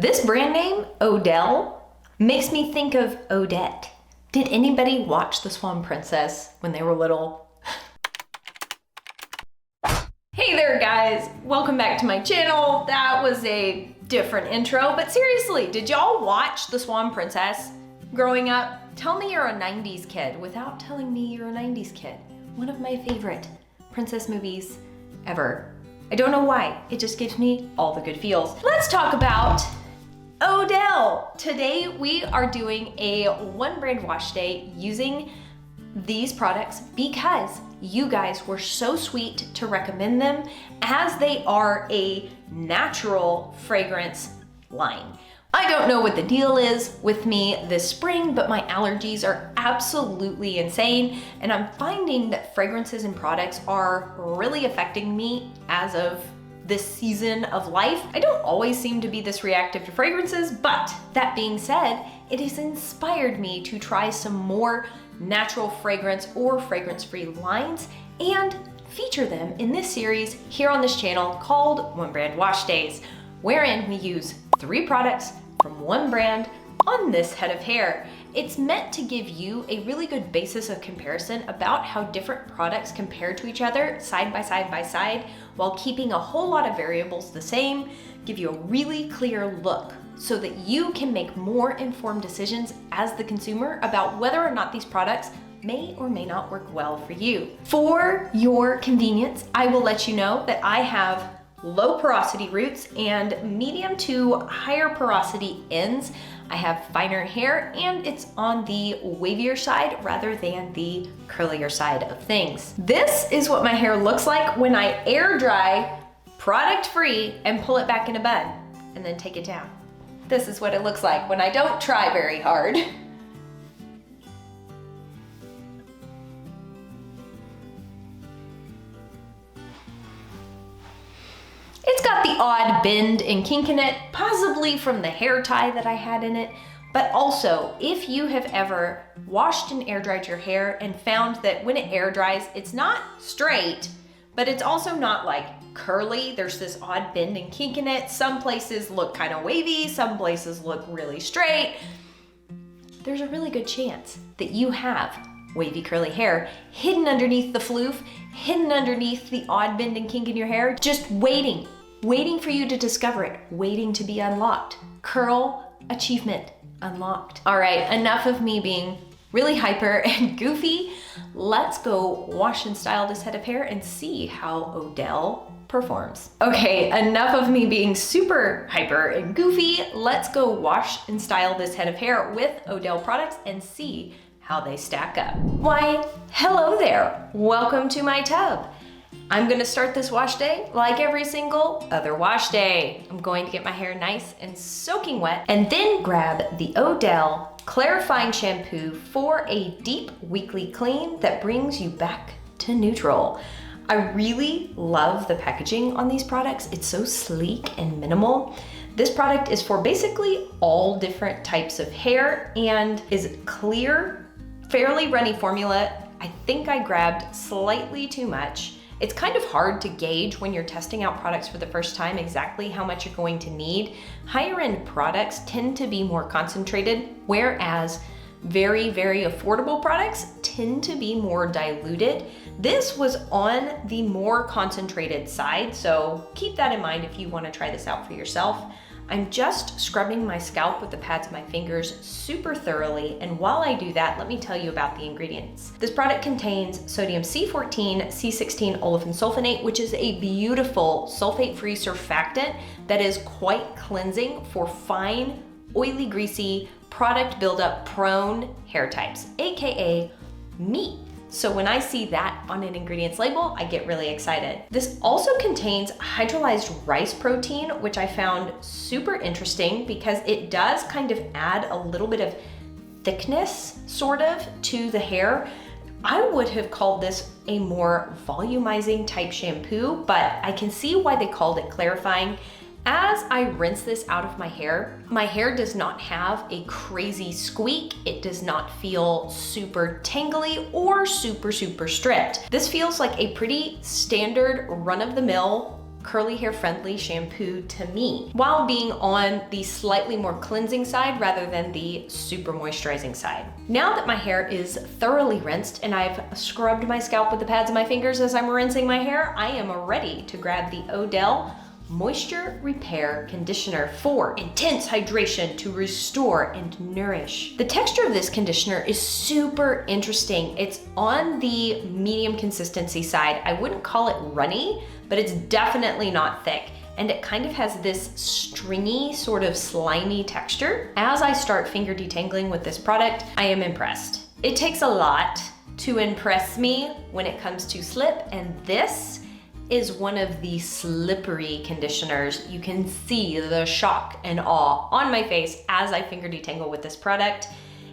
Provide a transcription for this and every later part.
This brand name, Odele, makes me think of Odette. Did anybody watch The Swan Princess when they were little? Hey there guys, welcome back to my channel. That was a different intro, but seriously, did y'all watch The Swan Princess growing up? Tell me you're a 90s kid without telling me you're a 90s kid. One of my favorite princess movies ever. I don't know why, it just gives me all the good feels. Let's talk about Odele. Today we are doing a one brand wash day using these products because you guys were so sweet to recommend them, as they are a natural fragrance line. I don't know what the deal is with me this spring, but my allergies are absolutely insane, and I'm finding that fragrances and products are really affecting me as of this season of life. I don't always seem to be this reactive to fragrances, but that being said, it has inspired me to try some more natural fragrance or fragrance-free lines and feature them in this series here on this channel called One Brand Wash Days, wherein we use 3 products from one brand on this head of hair. It's meant to give you a really good basis of comparison about how different products compare to each other side by side, while keeping a whole lot of variables the same, give you a really clear look so that you can make more informed decisions as the consumer about whether or not these products may or may not work well for you. For your convenience, I will let you know that I have low porosity roots and medium to higher porosity ends. I have finer hair and it's on the wavier side rather than the curlier side of things. This is what my hair looks like when I air dry, product free, and pull it back in a bun and then take it down. This is what it looks like when I don't try very hard. It's got the odd bend and kink in it, possibly from the hair tie that I had in it, but also if you have ever washed and air dried your hair and found that when it air dries, it's not straight, but it's also not like curly. There's this odd bend and kink in it. Some places look kind of wavy, some places look really straight. There's a really good chance that you have wavy curly hair hidden underneath the floof, hidden underneath the odd bend and kink in your hair, just waiting for you to discover it, waiting to be unlocked. Curl achievement unlocked. All right, enough of me being really hyper and goofy. Let's go wash and style this head of hair and see how Odele performs. Okay, enough of me being super hyper and goofy. Let's go wash and style this head of hair with Odele products and see how they stack up. Why, hello there. Welcome to my tub. I'm gonna start this wash day like every single other wash day. I'm going to get my hair nice and soaking wet and then grab the Odele clarifying shampoo for a deep weekly clean that brings you back to neutral. I really love the packaging on these products. It's so sleek and minimal. This product is for basically all different types of hair and is clear, fairly runny formula. I think I grabbed slightly too much. It's kind of hard to gauge when you're testing out products for the first time exactly how much you're going to need. Higher end products tend to be more concentrated, whereas very, very affordable products tend to be more diluted. This was on the more concentrated side, so keep that in mind if you want to try this out for yourself. I'm just scrubbing my scalp with the pads of my fingers super thoroughly, and while I do that, let me tell you about the ingredients. This product contains sodium C14, C16 olefin sulfonate, which is a beautiful sulfate-free surfactant that is quite cleansing for fine, oily, greasy, product buildup prone hair types, AKA me. So when I see that on an ingredients label, I get really excited. This also contains hydrolyzed rice protein, which I found super interesting because it does kind of add a little bit of thickness, sort of, to the hair. I would have called this a more volumizing type shampoo, but I can see why they called it clarifying. As I rinse this out of my hair does not have a crazy squeak. It does not feel super tangly or super stripped. This feels like a pretty standard run-of-the-mill curly hair friendly shampoo to me, while being on the slightly more cleansing side rather than the super moisturizing side. Now that my hair is thoroughly rinsed and I've scrubbed my scalp with the pads of my fingers as I'm rinsing my hair, I am ready to grab the Odele Moisture Repair Conditioner for intense hydration to restore and nourish. The texture of this conditioner is super interesting. It's on the medium consistency side. I wouldn't call it runny, but it's definitely not thick. And it kind of has this stringy, sort of slimy texture. As I start finger detangling with this product, I am impressed. It takes a lot to impress me when it comes to slip, and this is one of the slippery conditioners. You can see the shock and awe on my face as I finger detangle with this product.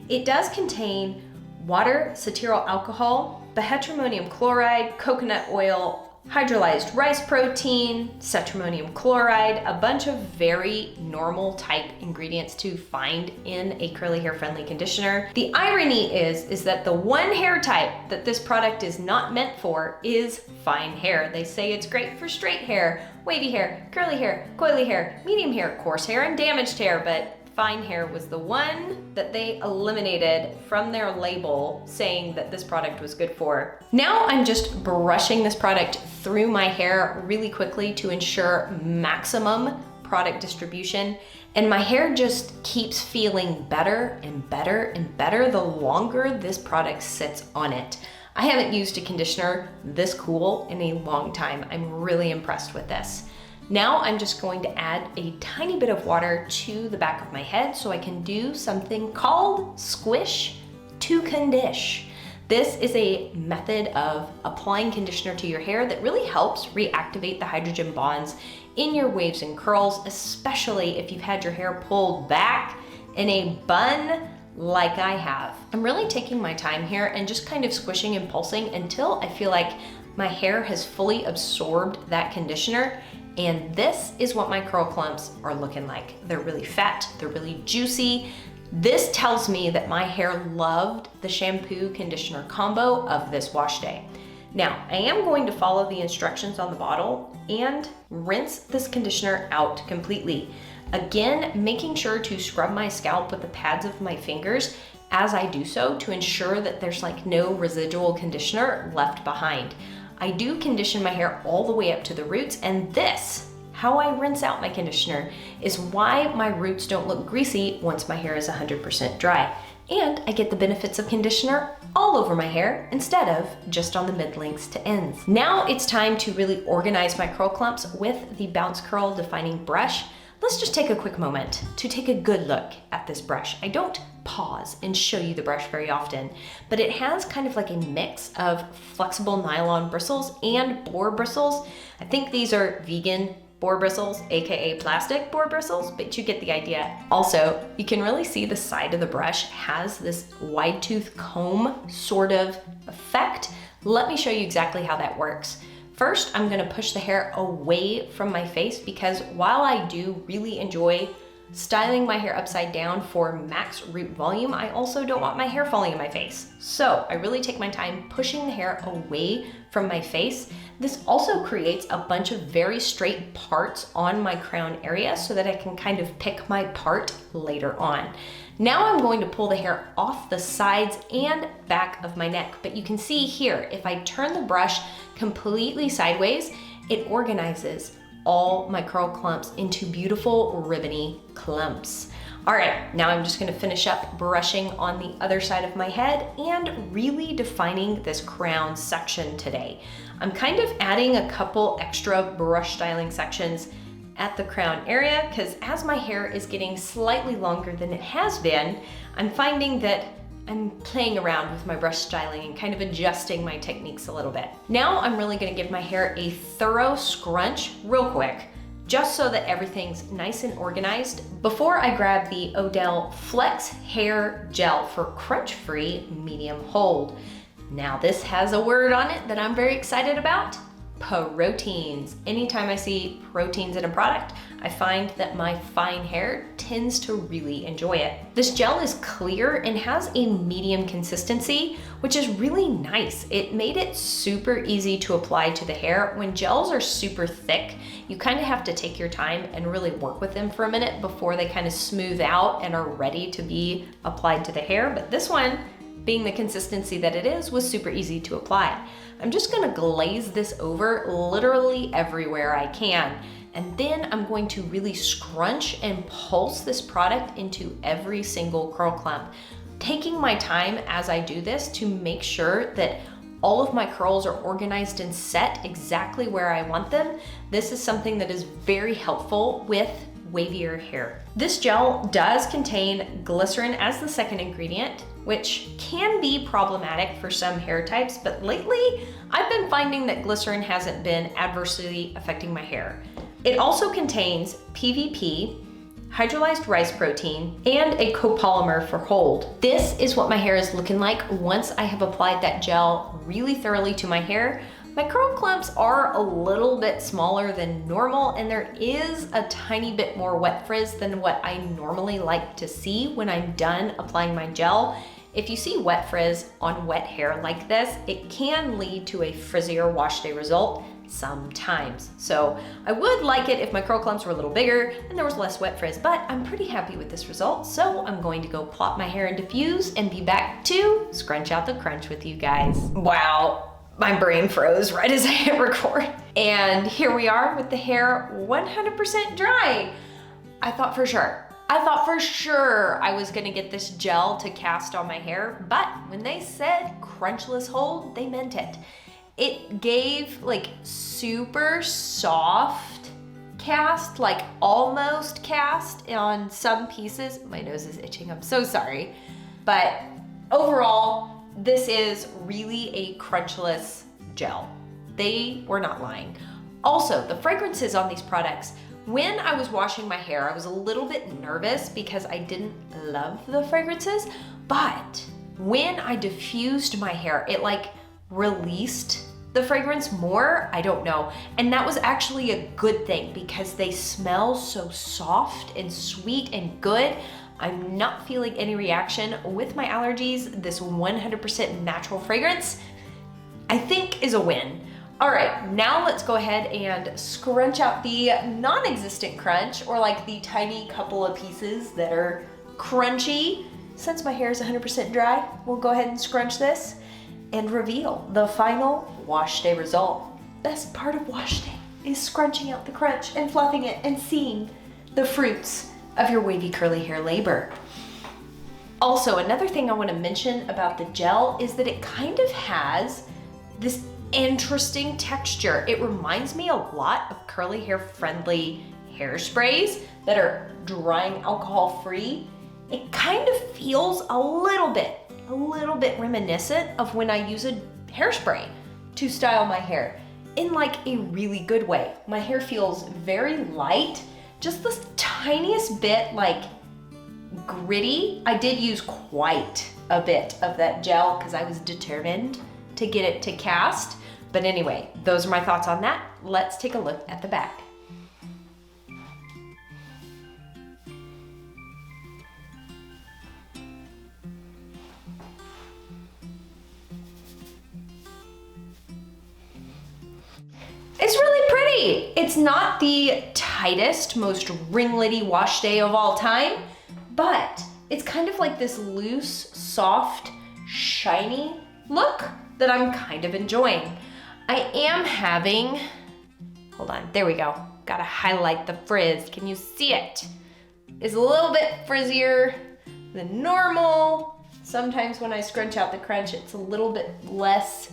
It does contain water, cetyl alcohol, bihydramonium chloride, coconut oil, hydrolyzed rice protein, cetrimonium chloride, a bunch of very normal type ingredients to find in a curly hair friendly conditioner. The irony is that the one hair type that this product is not meant for is fine hair. They say it's great for straight hair, wavy hair, curly hair, coily hair, medium hair, coarse hair, and damaged hair, but fine hair was the one that they eliminated from their label saying that this product was good for. Now I'm just brushing this product through my hair really quickly to ensure maximum product distribution, and my hair just keeps feeling better and better and better the longer this product sits on it. I haven't used a conditioner this cool in a long time. I'm really impressed with this. Now I'm just going to add a tiny bit of water to the back of my head so I can do something called squish to condish. This is a method of applying conditioner to your hair that really helps reactivate the hydrogen bonds in your waves and curls, especially if you've had your hair pulled back in a bun like I have. I'm really taking my time here and just kind of squishing and pulsing until I feel like my hair has fully absorbed that conditioner. And this is what my curl clumps are looking like. They're really fat, they're really juicy. This tells me that my hair loved the shampoo conditioner combo of this wash day. Now, I am going to follow the instructions on the bottle and rinse this conditioner out completely. Again, making sure to scrub my scalp with the pads of my fingers as I do so to ensure that there's like no residual conditioner left behind. I do condition my hair all the way up to the roots, and this, how I rinse out my conditioner, is why my roots don't look greasy once my hair is 100% dry. And I get the benefits of conditioner all over my hair instead of just on the mid-lengths to ends. Now it's time to really organize my curl clumps with the Bounce Curl Defining Brush. Let's just take a quick moment to take a good look at this brush. I don't pause and show you the brush very often, but it has kind of like a mix of flexible nylon bristles and boar bristles. I think these are vegan boar bristles, aka plastic boar bristles, but you get the idea. Also, you can really see the side of the brush has this wide tooth comb sort of effect. Let me show you exactly how that works. First, I'm gonna push the hair away from my face because while I do really enjoy styling my hair upside down for max root volume, I also don't want my hair falling in my face. So I really take my time pushing the hair away from my face. This also creates a bunch of very straight parts on my crown area so that I can kind of pick my part later on. Now I'm going to pull the hair off the sides and back of my neck, but you can see here, if I turn the brush completely sideways, it organizes all my curl clumps into beautiful ribbony clumps. All right, now I'm just gonna finish up brushing on the other side of my head and really defining this crown section today. I'm kind of adding a couple extra brush styling sections at the crown area because as my hair is getting slightly longer than it has been, I'm finding that I'm playing around with my brush styling and kind of adjusting my techniques a little bit. Now I'm really gonna give my hair a thorough scrunch real quick, just so that everything's nice and organized before I grab the Odele Flex Hair Gel for crunch-free medium hold. Now this has a word on it that I'm very excited about, proteins. Anytime I see proteins in a product, I find that my fine hair tends to really enjoy it. This gel is clear and has a medium consistency, which is really nice. It made it super easy to apply to the hair. When gels are super thick, you kind of have to take your time and really work with them for a minute before they kind of smooth out and are ready to be applied to the hair. But this one, being the consistency that it is, was super easy to apply. I'm just gonna glaze this over literally everywhere I can. And then I'm going to really scrunch and pulse this product into every single curl clump, taking my time as I do this to make sure that all of my curls are organized and set exactly where I want them. This is something that is very helpful with wavier hair. This gel does contain glycerin as the second ingredient, which can be problematic for some hair types, but lately I've been finding that glycerin hasn't been adversely affecting my hair. It also contains PVP, hydrolyzed rice protein, and a copolymer for hold. This is what my hair is looking like once I have applied that gel really thoroughly to my hair. My curl clumps are a little bit smaller than normal, and there is a tiny bit more wet frizz than what I normally like to see when I'm done applying my gel. If you see wet frizz on wet hair like this, it can lead to a frizzier wash day result sometimes. So I would like it if my curl clumps were a little bigger and there was less wet frizz, but I'm pretty happy with this result. So I'm going to go plop my hair and diffuse and be back to scrunch out the crunch with you guys. Wow, my brain froze right as I hit record. And here we are with the hair 100% dry. I thought for sure I was gonna get this gel to cast on my hair, but when they said crunchless hold, they meant it. It gave like super soft cast, like almost cast on some pieces. My nose is itching, I'm so sorry. But overall, this is really a crunchless gel. They were not lying. Also, the fragrances on these products, when I was washing my hair, I was a little bit nervous because I didn't love the fragrances, but when I diffused my hair, it like released the fragrance more, I don't know. And that was actually a good thing because they smell so soft and sweet and good. I'm not feeling any reaction with my allergies. This 100% natural fragrance, I think, is a win. All right, now let's go ahead and scrunch out the non-existent crunch, or like the tiny couple of pieces that are crunchy. Since my hair is 100% dry, we'll go ahead and scrunch this and reveal the final wash day result. Best part of wash day is scrunching out the crunch and fluffing it and seeing the fruits of your wavy curly hair labor. Also, another thing I want to mention about the gel is that it kind of has this interesting texture. It reminds me a lot of curly hair friendly hairsprays that are drying alcohol free. It kind of feels a little bit reminiscent of when I use a hairspray to style my hair in like a really good way. My hair feels very light, just the tiniest bit like gritty. I did use quite a bit of that gel because I was determined to get it to cast. But anyway, those are my thoughts on that. Let's take a look at the back. It's really pretty. It's not the tightest, most ringlety wash day of all time, but it's kind of like this loose, soft, shiny look that I'm kind of enjoying. I am having, hold on, there we go. Gotta highlight the frizz. Can you see it? It's a little bit frizzier than normal. Sometimes when I scrunch out the crunch, it's a little bit less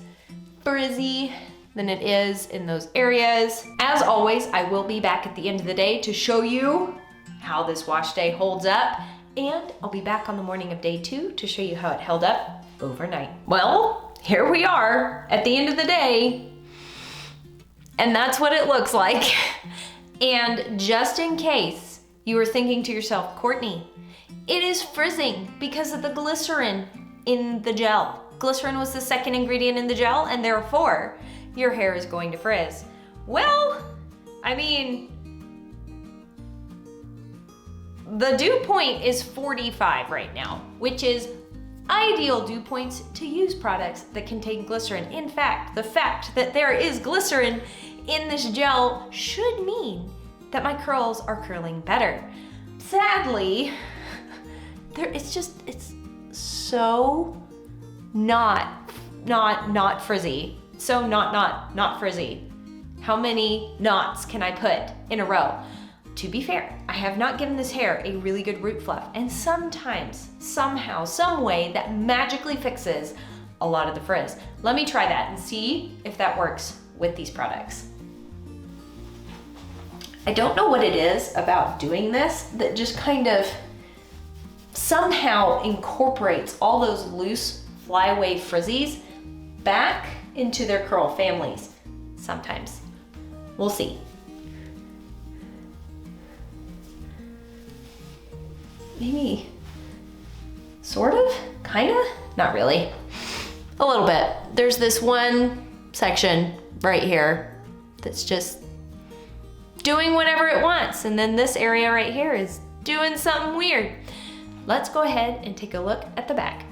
frizzy than it is in those areas. As always, I will be back at the end of the day to show you how this wash day holds up, and I'll be back on the morning of day 2 to show you how it held up overnight. Well, here we are at the end of the day, and that's what it looks like. And just in case you were thinking to yourself, Courtney, it is frizzing because of the glycerin in the gel. Glycerin was the second ingredient in the gel, and therefore your hair is going to frizz. Well, I mean, the dew point is 45 right now, which is ideal dew points to use products that contain glycerin. In fact, the fact that there is glycerin in this gel should mean that my curls are curling better. Sadly, it's so not frizzy. So not frizzy. How many knots can I put in a row? To be fair, I have not given this hair a really good root fluff, and sometimes, somehow, some way that magically fixes a lot of the frizz. Let me try that and see if that works with these products. I don't know what it is about doing this that just kind of somehow incorporates all those loose flyaway frizzies back into their curl families. Sometimes. We'll see. Maybe, sort of, kinda, not really. A little bit. There's this one section right here that's just doing whatever it wants, and then this area right here is doing something weird. Let's go ahead and take a look at the back.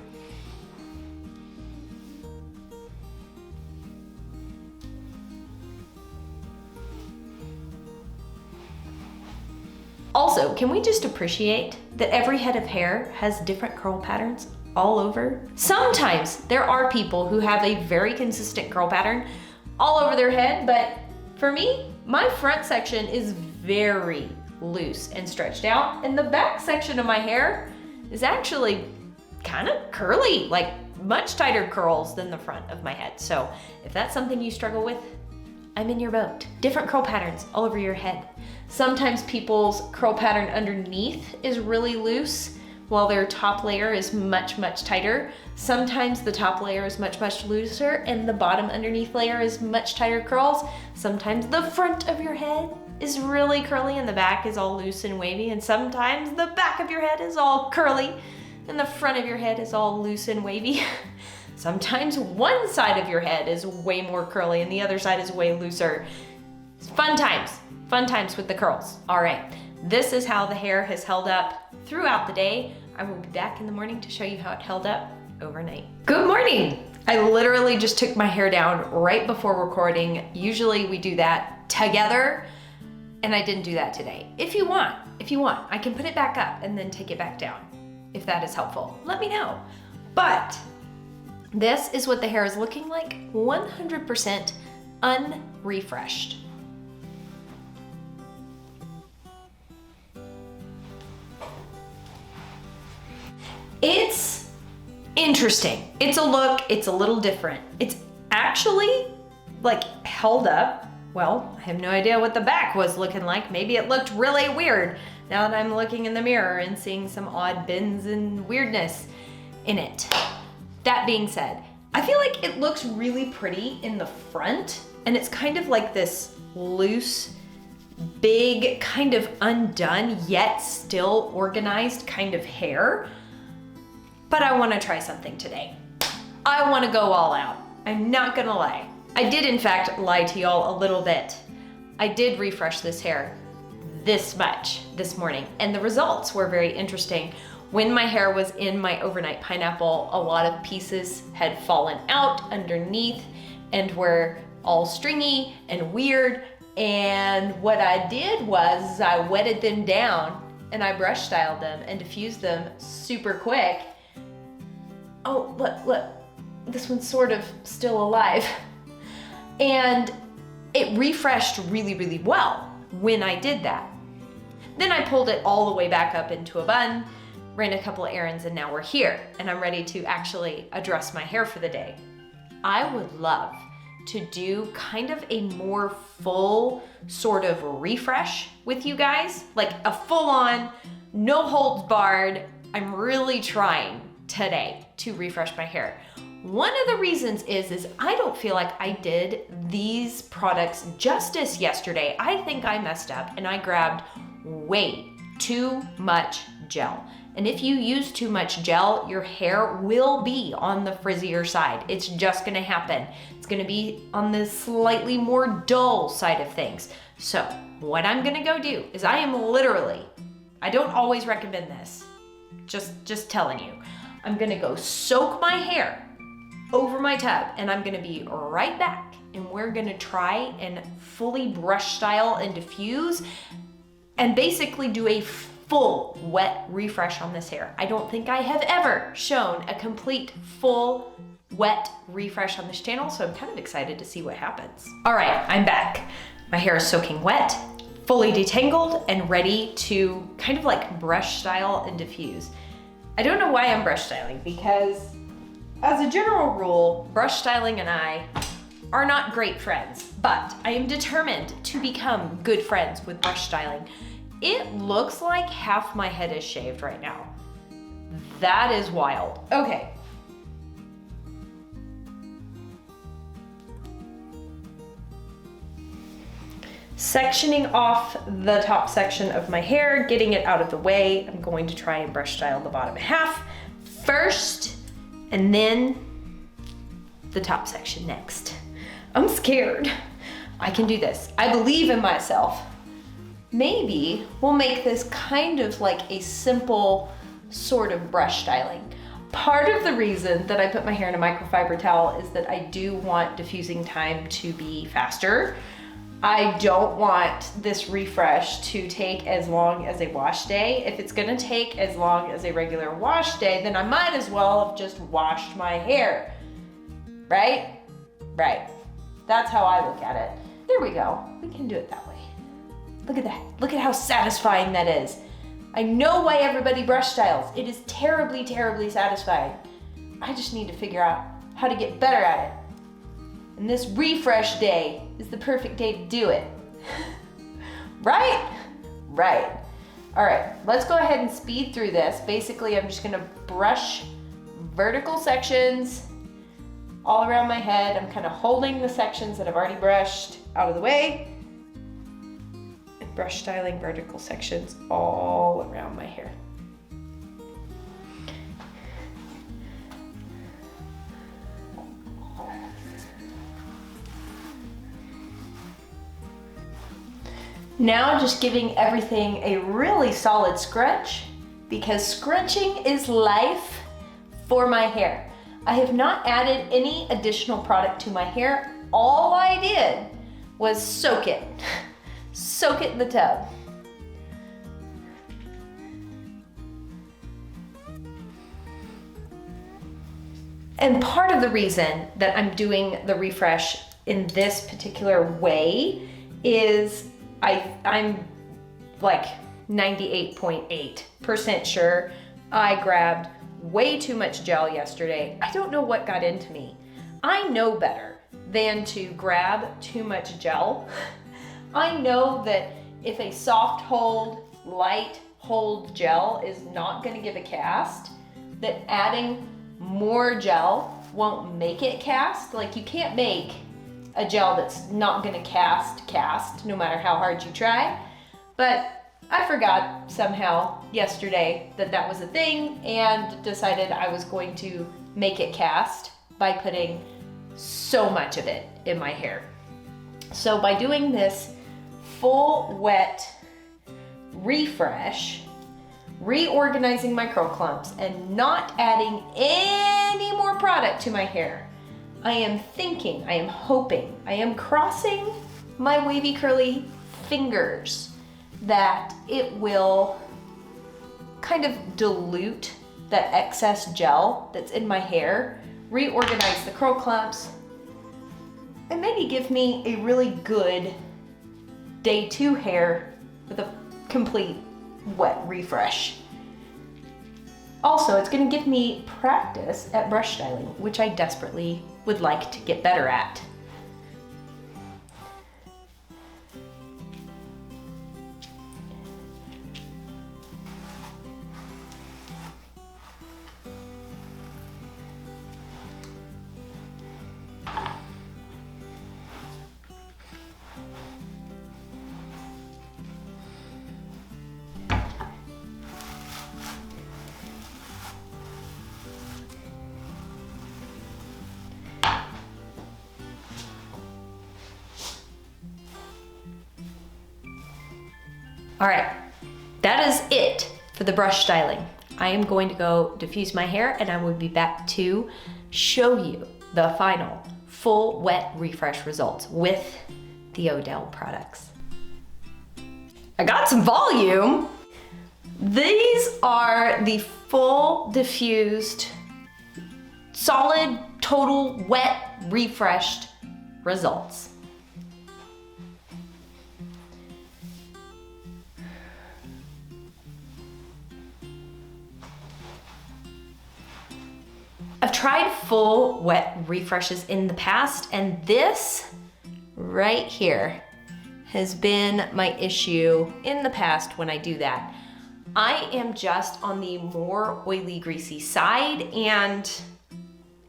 Also, can we just appreciate that every head of hair has different curl patterns all over? Sometimes there are people who have a very consistent curl pattern all over their head, but for me, my front section is very loose and stretched out, and the back section of my hair is actually kind of curly, like much tighter curls than the front of my head. So if that's something you struggle with, I'm in your boat. Different curl patterns all over your head. Sometimes people's curl pattern underneath is really loose while their top layer is much tighter. Sometimes the top layer is much looser and the bottom underneath layer is much tighter curls. Sometimes the front of your head is really curly and the back is all loose and wavy, and sometimes the back of your head is all curly and the front of your head is all loose and wavy. Sometimes one side of your head is way more curly and the other side is way looser. It's fun times with the curls. All right, this is how the hair has held up throughout the day. I will be back in the morning to show you how it held up overnight. Good morning. I literally just took my hair down right before recording. Usually we do that together, and I didn't do that today. If you want, I can put it back up and then take it back down. If that is helpful, let me know. But this is what the hair is looking like, 100% unrefreshed. It's interesting. It's a look, it's a little different. It's actually like held up. Well, I have no idea what the back was looking like. Maybe it looked really weird now that I'm looking in the mirror and seeing some odd bends and weirdness in it. That being said, I feel like it looks really pretty in the front, and it's kind of like this loose, big, kind of undone, yet still organized kind of hair. But I wanna try something today. I wanna go all out. I'm not gonna lie. I did in fact lie to y'all a little bit. I did refresh this hair this much this morning, and the results were very interesting. When my hair was in my overnight pineapple, a lot of pieces had fallen out underneath and were all stringy and weird. And what I did was I wetted them down and I brush styled them and diffused them super quick. Oh, look, this one's sort of still alive. And it refreshed really well when I did that. Then I pulled it all the way back up into a bun, ran a couple of errands, and now we're here, and I'm ready to actually address my hair for the day. I would love to do kind of a more full sort of refresh with you guys, like a full-on, no holds barred. I'm really trying today to refresh my hair. One of the reasons is I don't feel like I did these products justice yesterday. I think I messed up and I grabbed way too much gel. And if you use too much gel, your hair will be on the frizzier side. It's just gonna happen. It's gonna be on the slightly more dull side of things. So what I'm gonna go do is I don't always recommend this, just telling you. I'm gonna go soak my hair over my tub and I'm gonna be right back and we're gonna try and fully brush style and diffuse and basically do a full wet refresh on this hair. I don't think I have ever shown a complete full wet refresh on this channel, so I'm kind of excited to see what happens. All right, I'm back. My hair is soaking wet, fully detangled, and ready to kind of like brush style and diffuse. I don't know why I'm brush styling, because as a general rule, brush styling and I are not great friends, but I am determined to become good friends with brush styling. It looks like half my head is shaved right now. That is wild. Okay. Sectioning off the top section of my hair, getting it out of the way. I'm going to try and brush style the bottom half first, and then the top section next. I'm scared. I can do this. I believe in myself. Maybe we'll make this kind of like a simple sort of brush styling. Part of the reason that I put my hair in a microfiber towel is that I do want diffusing time to be faster. I don't want this refresh to take as long as a wash day. If it's gonna take as long as a regular wash day, then I might as well have just washed my hair, right? Right. That's how I look at it. There we go. We can do it that way. Look at that. Look at how satisfying that is. I know why everybody brush styles. It is terribly, terribly satisfying. I just need to figure out how to get better at it. And this refresh day is the perfect day to do it. Right? Right. All right, let's go ahead and speed through this. Basically, I'm just gonna brush vertical sections all around my head. I'm kind of holding the sections that I've already brushed out of the way. And brush styling vertical sections all around my hair. Now just giving everything a really solid scrunch, because scrunching is life for my hair. I have not added any additional product to my hair. All I did was soak it. Soak it in the tub. And part of the reason that I'm doing the refresh in this particular way is I'm like 98.8% sure I grabbed way too much gel yesterday. I don't know what got into me. I know better than to grab too much gel. I know that if a soft hold, light hold gel is not gonna give a cast, that adding more gel won't make it cast. Like, you can't make a gel that's not gonna cast no matter how hard you try. But I forgot somehow yesterday that that was a thing and decided I was going to make it cast by putting so much of it in my hair. So by doing this full wet refresh, reorganizing my curl clumps and not adding any more product to my hair, I am thinking, I am hoping, I am crossing my wavy curly fingers that it will kind of dilute that excess gel that's in my hair, reorganize the curl clumps, and maybe give me a really good day 2 hair with a complete wet refresh. Also, it's gonna give me practice at brush styling, which I desperately would like to get better at. All right, that is it for the brush styling. I am going to go diffuse my hair and I will be back to show you the final full wet refresh results with the Odele products. I got some volume. These are the full diffused, solid, total, wet, refreshed results. I've tried full wet refreshes in the past, and this right here has been my issue in the past when I do that. I am just on the more oily, greasy side, and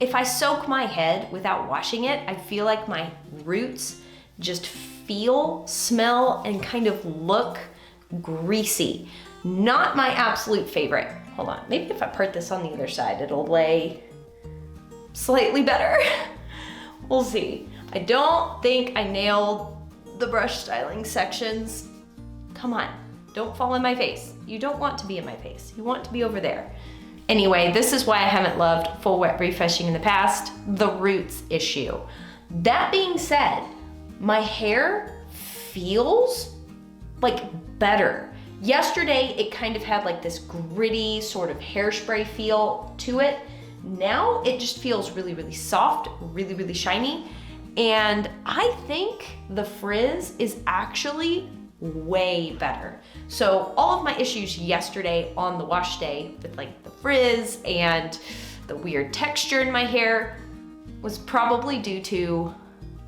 if I soak my head without washing it, I feel like my roots just feel, smell, and kind of look greasy. Not my absolute favorite. Hold on, maybe if I part this on the other side, it'll lay slightly better. We'll see. I don't think I nailed the brush styling sections. Come on, don't fall in my face. You don't want to be in my face. You want to be over there. Anyway, this is why I haven't loved full wet refreshing in the past, the roots issue. That being said, my hair feels like better. Yesterday, it kind of had like this gritty sort of hairspray feel to it. Now it just feels really, really soft, really, really shiny. And I think the frizz is actually way better. So all of my issues yesterday on the wash day with like the frizz and the weird texture in my hair was probably due to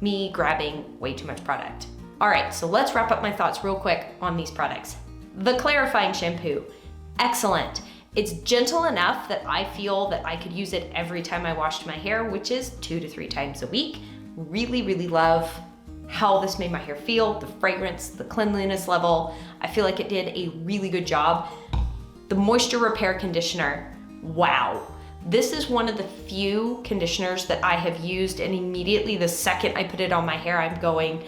me grabbing way too much product. All right, so let's wrap up my thoughts real quick on these products. The clarifying shampoo, excellent. It's gentle enough that I feel that I could use it every time I washed my hair, which is 2 to 3 times a week. Really, really love how this made my hair feel, the fragrance, the cleanliness level. I feel like it did a really good job. The moisture repair conditioner, wow. This is one of the few conditioners that I have used, and immediately the second I put it on my hair, I'm going,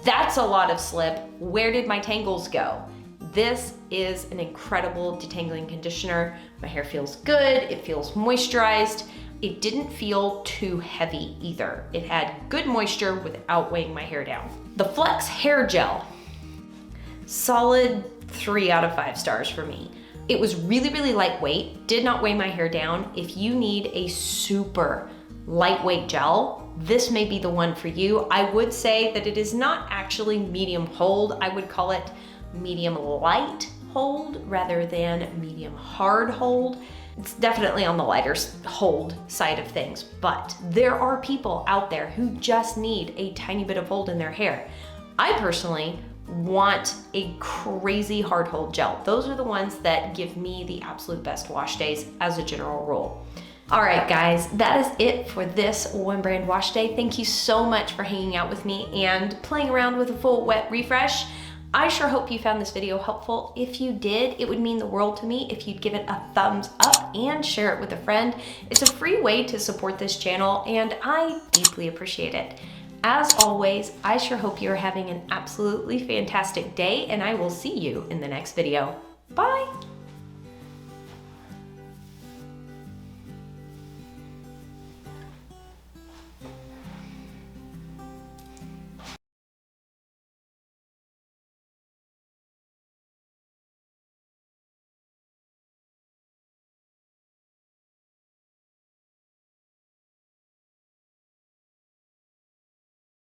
that's a lot of slip. Where did my tangles go? This is an incredible detangling conditioner. My hair feels good, it feels moisturized. It didn't feel too heavy either. It had good moisture without weighing my hair down. The Flex Hair Gel, solid 3 out of 5 stars for me. It was really, really lightweight, did not weigh my hair down. If you need a super lightweight gel, this may be the one for you. I would say that it is not actually medium hold. I would call it medium light hold rather than medium hard hold. It's definitely on the lighter hold side of things, but there are people out there who just need a tiny bit of hold in their hair. I personally want a crazy hard hold gel. Those are the ones that give me the absolute best wash days as a general rule. All right, guys, that is it for this one brand wash day. Thank you so much for hanging out with me and playing around with a full wet refresh. I sure hope you found this video helpful. If you did, it would mean the world to me if you'd give it a thumbs up and share it with a friend. It's a free way to support this channel, and I deeply appreciate it. As always, I sure hope you're having an absolutely fantastic day, and I will see you in the next video. Bye.